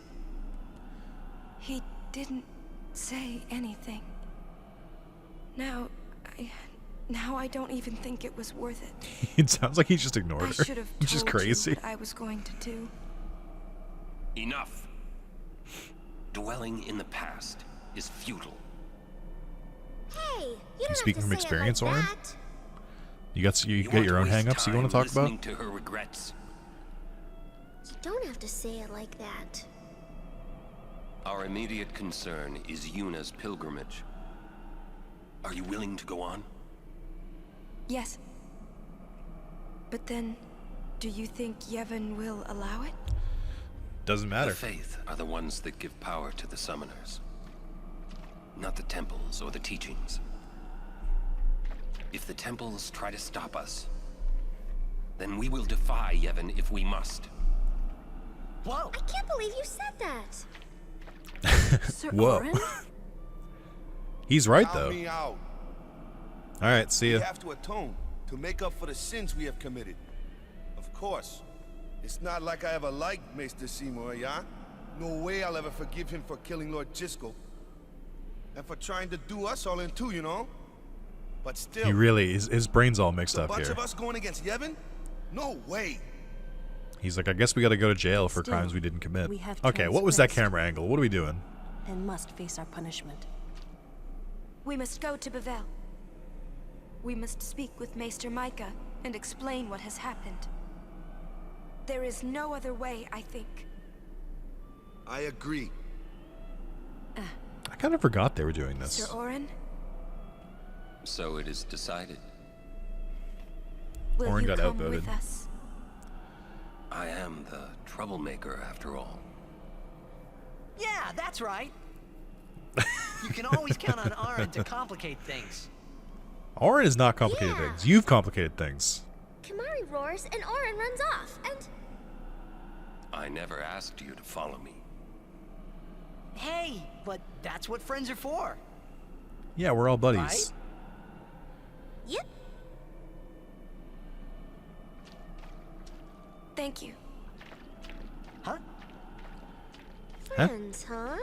He didn't say anything. Now I don't even think it was worth it. It sounds like he just ignored I her, should have which is told crazy. you what I was going to do. Enough. Dwelling in the past is futile. Hey, you don't have speaking to from say it experience, like Orin? that. You got You got want your to own waste hang-ups you want to time talk about? listening to her regrets. You don't have to say it like that. Our immediate concern is Yuna's pilgrimage. Are you willing to go on? Yes. But then, do you think Yevon will allow it? Doesn't matter. The faith are the ones that give power to the summoners. Not the temples or the teachings. If the temples try to stop us, then we will defy Yevon if we must. Whoa! I can't believe you said that. Sir Whoa. Orin? He's right Count though. me out. All right, see We ya. have to atone to make up for the sins we have committed. Of course. It's not like I ever liked Maester Seymour, yeah? No way I'll ever forgive him for killing Lord Gisco. And for trying to do us all in two, you know? But still, He really his brain's all mixed a up bunch here. of us going against Yevon? No way. He's like, I guess we got to go to jail for Still, crimes we didn't commit. we have Okay, what was that transgressed. camera angle? What are we doing? And must face our punishment. We must go to Bevel. We must speak with Maester Micah and explain what has happened. There is no other way, I think. I agree. I kind of forgot they were doing this. Sir Orin, So it is decided. will Orin you got come outvoted. with us? I am the troublemaker after all. Yeah, that's right. You can always count on Aaron to complicate things. Orin is not complicated Yeah. things. You've complicated things. Kimari roars and Orin runs off, and I never asked you to follow me. Hey, but that's what friends are for. Yeah, we're all buddies. Right? yep. Thank you. Huh? Huh? Friends, huh?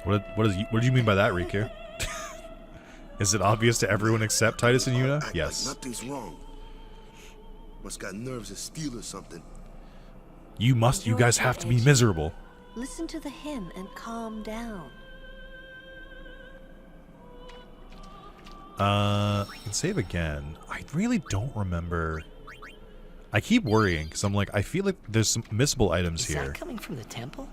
What did you mean by that, Riku? Is it obvious to everyone except Titus and Yuna? Act Yes. like nothing's wrong. Must got nerves of steel or something. You guys have to be miserable. Listen to the hymn and calm down. Can save again. I really don't remember. I keep worrying because I'm like, I feel like there's some missable items Is here, that coming from the temple?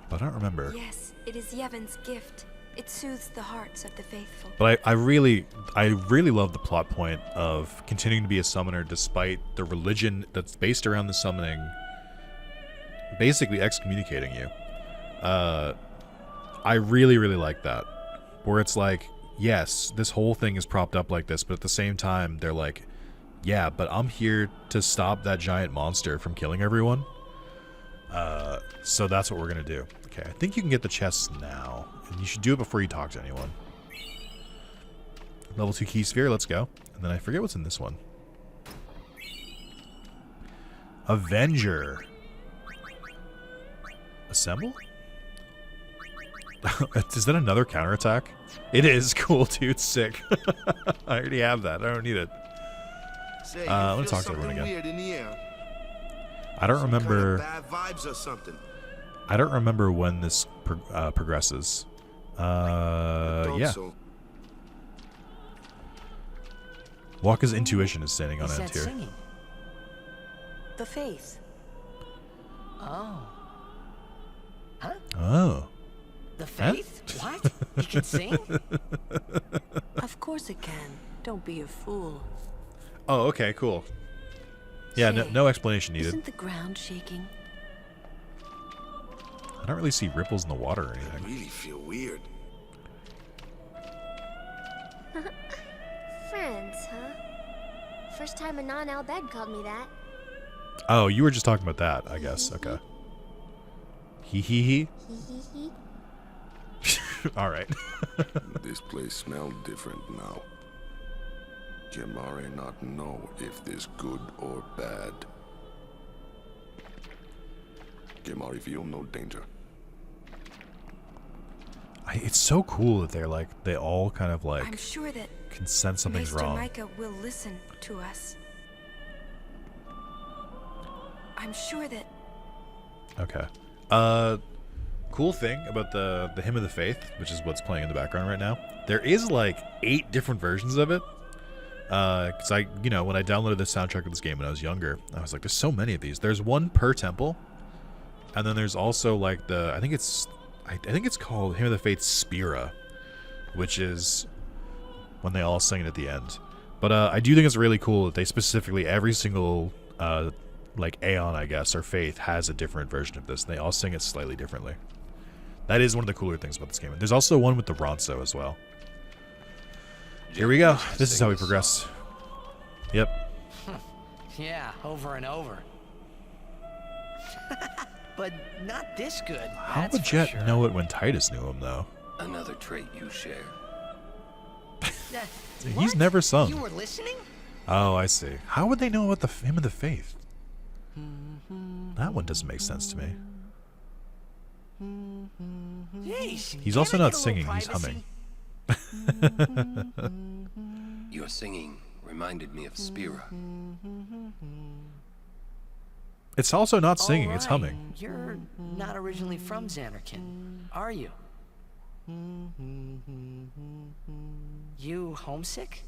but I don't remember. Yes, it is Yevon's gift. It soothes the hearts of the faithful. But I really love the plot point of continuing to be a summoner despite the religion that's based around the summoning basically excommunicating you. I really like that. Where it's like, yes, this whole thing is propped up like this, but at the same time, they're like, yeah, but I'm here to stop that giant monster from killing everyone. So that's what we're going to do. Okay, I think you can get the chests now. And you should do it before you talk to anyone. Level 2 key sphere, let's go. And then I forget what's in this one. Avenger. Assemble? Is that another counterattack? It is. Cool, dude. Sick. I already have that. I don't need it. Say, I'm gonna talk to everyone again. weird in the air. I don't Some remember. kind of bad vibes or something. I don't remember when this progresses. Yeah. So. Waka's intuition is standing on Is end that here. singing? The faith. Oh. Huh? Oh. The faith? What? You can sing? Of course it can. Don't be a fool. Oh, okay, cool. Yeah, Say, no explanation needed. Isn't the ground shaking? I don't really see ripples in the water or I anything. really feel weird. Friends, huh? First time a non-Albed called me that. Oh, you were just talking about that, I guess. Okay. Hee hee hee. Hee. All right. This place smells different now. Gemari not know if this good or bad. Gemari feel no danger. It's so cool that they're like, they all kind of like I'm sure that can sense something's Maester wrong. Micah will listen to us. I'm sure that Okay. Cool thing about the Hymn of the Faith, which is what's playing in the background right now. There is like 8 different versions of it. Because when I downloaded the soundtrack of this game when I was younger, I was like, there's so many of these. There's one per temple, and then there's also like I think it's called Hymn of the Faith Spira, which is when they all sing it at the end. But I do think it's really cool that they specifically every single like Aeon, I guess, or Faith has a different version of this, and they all sing it slightly differently. That is one of the cooler things about this game. And there's also one with the Ronso as well. Here we go. This is how we progress. Yep. Yeah, over and over. But not this good. How that's would for Jet sure. know it when Titus knew him, though? Another trait you share. He's What? never sung. You were listening? Oh, I see. How would they know about the Hymn of the Faith? That one doesn't make sense to me. Jeez, He's can't also I not get a little singing, he's privacy? humming. Your singing reminded me of Spira. It's also not singing, All it's right, humming. You're not originally from Zanarkand, are you? You homesick?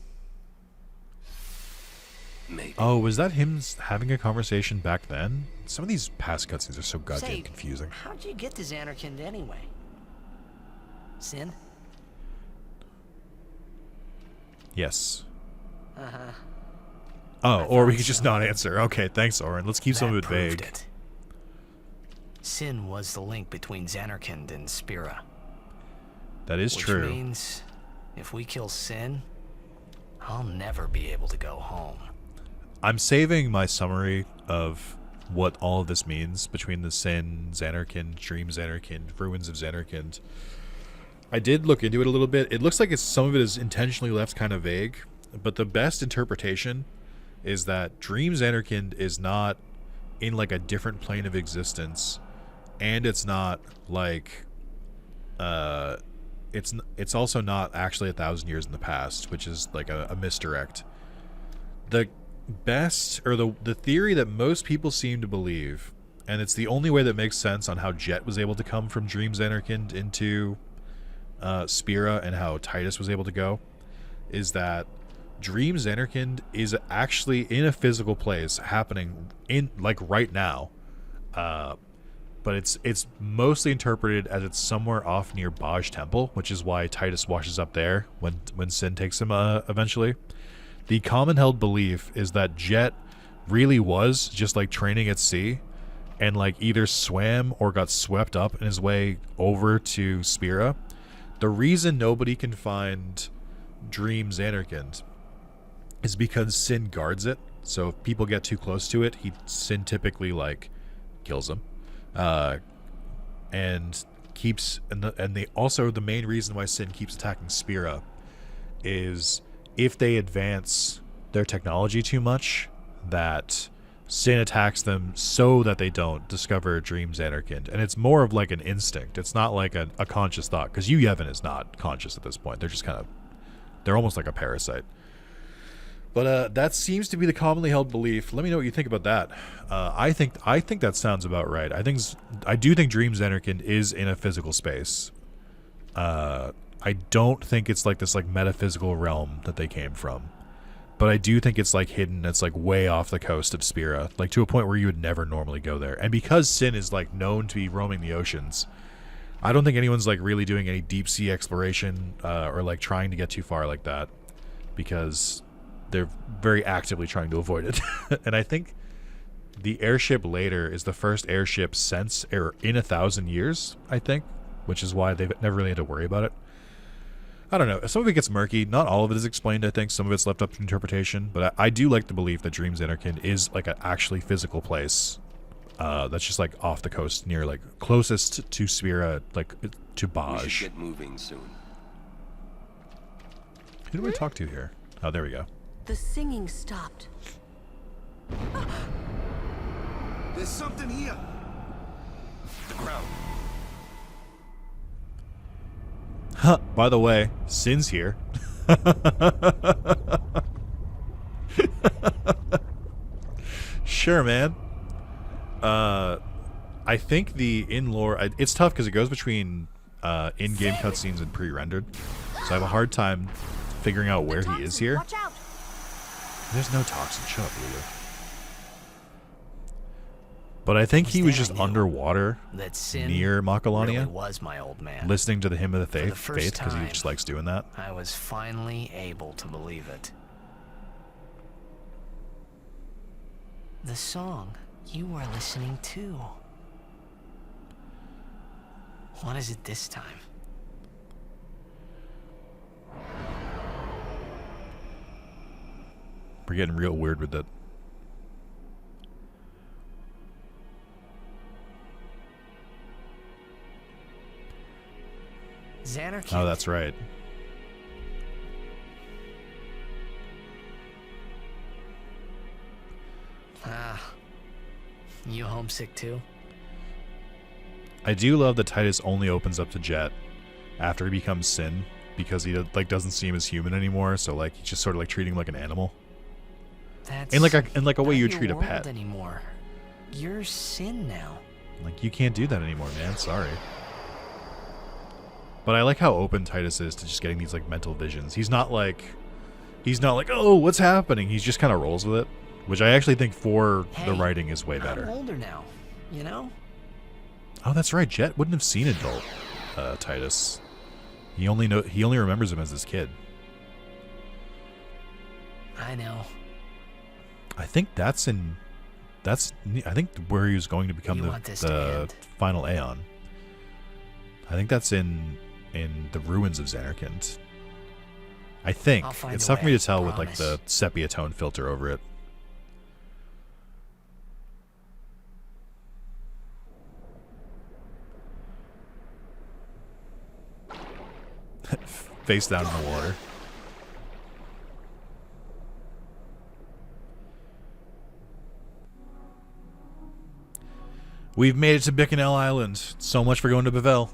Maybe. Oh, was that him having a conversation back then? Some of these past cutscenes are so goddamn Say, confusing. how'd you get to Zanarkand anyway? Sin? Yes. Uh-huh. Oh, or we thought could just so. not answer. Okay, thanks, Oren. Let's keep some of it That proved vague. it. Sin was the link between Zanarkand and Spira. That is Which true. means if we kill Sin, I'll never be able to go home. I'm saving my summary of what all of this means between the Sin, Zanarkand, Dream Zanarkand, Ruins of Zanarkand. I did look into it a little bit. It looks like some of it is intentionally left kind of vague, but the best interpretation is that Dream Zanarkand is not in like a different plane of existence and it's not like it's also not actually 1,000 years in the past, which is like a misdirect. The best, or the theory that most people seem to believe, and it's the only way that makes sense on how Jet was able to come from Dreams Anarchind into Spira and how Titus was able to go, is that Dreams Anarchind is actually in a physical place happening in like right now, but it's mostly interpreted as it's somewhere off near Baj Temple, which is why Titus washes up there when Sin takes him eventually. The common held belief is that Jet really was just like training at sea, and like either swam or got swept up in his way over to Spira. The reason nobody can find Dreams Anarchind is because Sin guards it. So if people get too close to it, Sin typically like kills them, and keeps also the main reason why Sin keeps attacking Spira is if they advance their technology too much, that Sin attacks them so that they don't discover Dreams Anarchind. And it's more of like an instinct. It's not like a conscious thought, because Yu Yevon is not conscious at this point. They're just they're almost like a parasite. But that seems to be the commonly held belief. Let me know what you think about that. I think that sounds about right. I do think Dreams Anarchind is in a physical space. I don't think it's like this like metaphysical realm that they came from, but I do think it's like hidden. It's like way off the coast of Spira, like to a point where you would never normally go there. And because Sin is like known to be roaming the oceans, I don't think anyone's like really doing any deep sea exploration or like trying to get too far like that, because they're very actively trying to avoid it. And I think the airship later is the first airship since or in 1,000 years, I think, which is why they've never really had to worry about it. I don't know. Some of it gets murky. Not all of it is explained, I think. Some of it's left up to interpretation. But I do like the belief that Dreams Anarchind is like an actually physical place that's just like off the coast near like closest to Spira, like to Baj. We should get moving soon. Who do I talk to here? Oh, there we go. The singing stopped. There's something here. The ground. Huh, by the way, Sin's here. Sure, man. I think the in-lore... It's tough because it goes between in-game cutscenes and pre-rendered. So I have a hard time figuring out where he is here. There's no toxin. Shut up, Lulu. But I think he was just underwater near Makalania, really was my old man. listening to the Hymn of the Faith because he time, just likes doing that. I was finally able to believe it. The song you were listening to. What is it this time? We're getting real weird with it. Xanarchind. Oh, that's right. You homesick too? I do love that Titus only opens up to Jet after he becomes Sin, because he like doesn't seem as human anymore. So like he's just sort of like treating him like an animal. That's in like a way you not treat a your pet. world anymore. You're Sin now. Like you can't do that anymore, man. Sorry. But I like how open Titus is to just getting these like mental visions. He's not like, oh, what's happening? He's just kind of rolls with it, which I actually think for the writing is way better. I'm older now, you know? Oh, that's right. Jet wouldn't have seen adult Titus. He only remembers him as his kid. I know. I think I think where he was going to become the final Aeon. I think that's in the ruins of Xanarchind. I think. It's tough for me to tell with like the sepia tone filter over it. Face down in the water. We've made it to Bicknell Island. So much for going to Bevelle.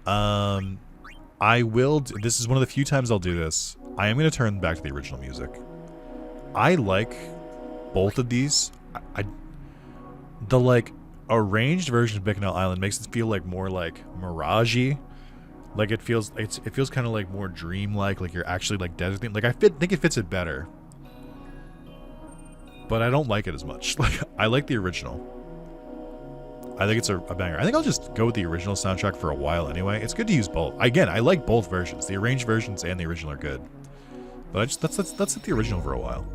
I will. This is one of the few times I'll do this. I am going to turn back to the original music. I like both of these. The like arranged version of Bicknell Island makes it feel like more like Mirage-y. Like it feels kind of like more dreamlike, like you're actually like desert theme. Like I think it fits it better. But I don't like it as much. Like I like the original. I think it's a banger. I think I'll just go with the original soundtrack for a while anyway. It's good to use both. Again, I like both versions. The arranged versions and the original are good. But I just let's hit the original for a while.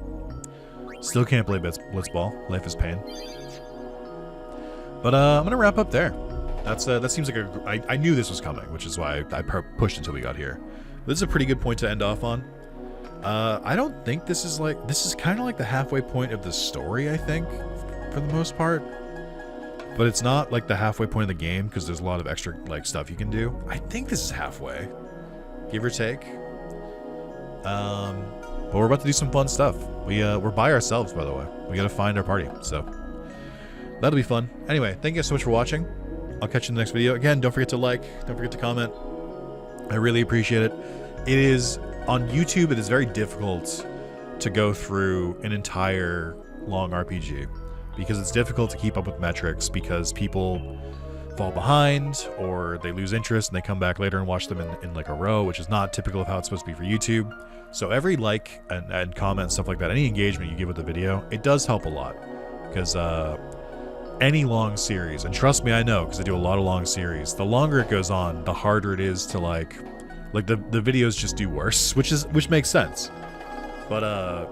Still can't play Blitzball. Life is pain. But I'm gonna wrap up there. That seems like I knew this was coming, which is why I pushed until we got here. This is a pretty good point to end off on. I don't think this is kind of like the halfway point of the story, I think, for the most part. But it's not like the halfway point of the game because there's a lot of extra like stuff you can do. I think this is halfway, give or take. But we're about to do some fun stuff. We're by ourselves, by the way. We gotta find our party, so that'll be fun. Anyway, thank you guys so much for watching. I'll catch you in the next video. Again, don't forget to like, don't forget to comment. I really appreciate it. It is on YouTube. It is very difficult to go through an entire long RPG because it's difficult to keep up with metrics because people fall behind or they lose interest and they come back later and watch them in like a row, which is not typical of how it's supposed to be for YouTube. So every like and comment and stuff like that, any engagement you give with the video, it does help a lot because any long series, and trust me, I know because I do a lot of long series, the longer it goes on, the harder it is to like the videos just do worse, which makes sense. But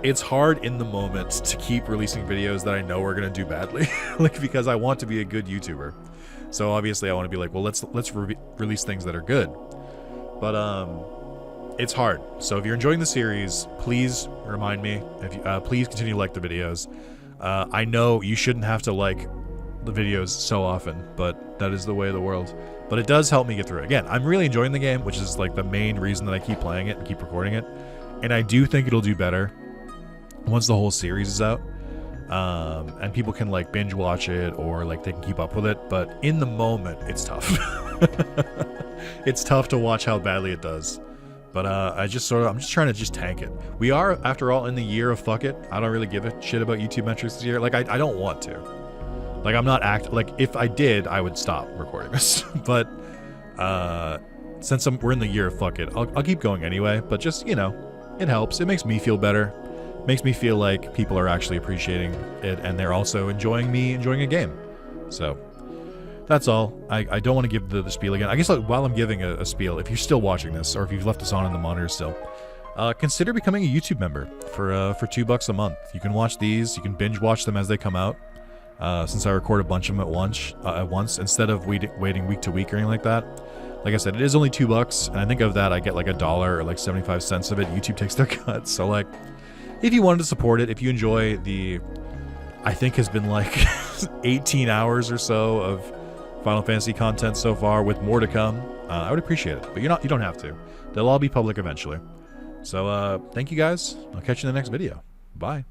it's hard in the moment to keep releasing videos that I know are gonna do badly, like because I want to be a good YouTuber. So obviously I want to be like, well, let's release things that are good. But it's hard. So if you're enjoying the series, please remind me. If you, please continue to like the videos. I know you shouldn't have to like the videos so often, but that is the way of the world. But it does help me get through it. Again, I'm really enjoying the game, which is like the main reason that I keep playing it and keep recording it. And I do think it'll do better once the whole series is out. And people can like binge watch it or like they can keep up with it. But in the moment, it's tough. It's tough to watch how badly it does. But I'm just trying to just tank it. We are, after all, in the year of fuck it. I don't really give a shit about YouTube metrics this year. Like, I don't want to. Like, I'm not like, if I did, I would stop recording this. But since we're in the year of fuck it, I'll keep going anyway. But just, you know, it helps. It makes me feel better. It makes me feel like people are actually appreciating it and they're also enjoying me enjoying a game. So that's all. I don't want to give the spiel again. I guess like, while I'm giving a spiel, if you're still watching this or if you've left this on in the monitor still, consider becoming a YouTube member for $2 a month. You can watch these. You can binge watch them as they come out. Since I record a bunch of them at once instead of waiting week to week or anything like that. Like I said, it is only $2, and I think of that I get like $1 or like 75 cents of it. YouTube takes their cut. So like, if you wanted to support it, if you enjoy the, I think has been like 18 hours or so of Final Fantasy content so far, with more to come, I would appreciate it. But you don't have to. They'll all be public eventually. So thank you guys. I'll catch you in the next video. Bye.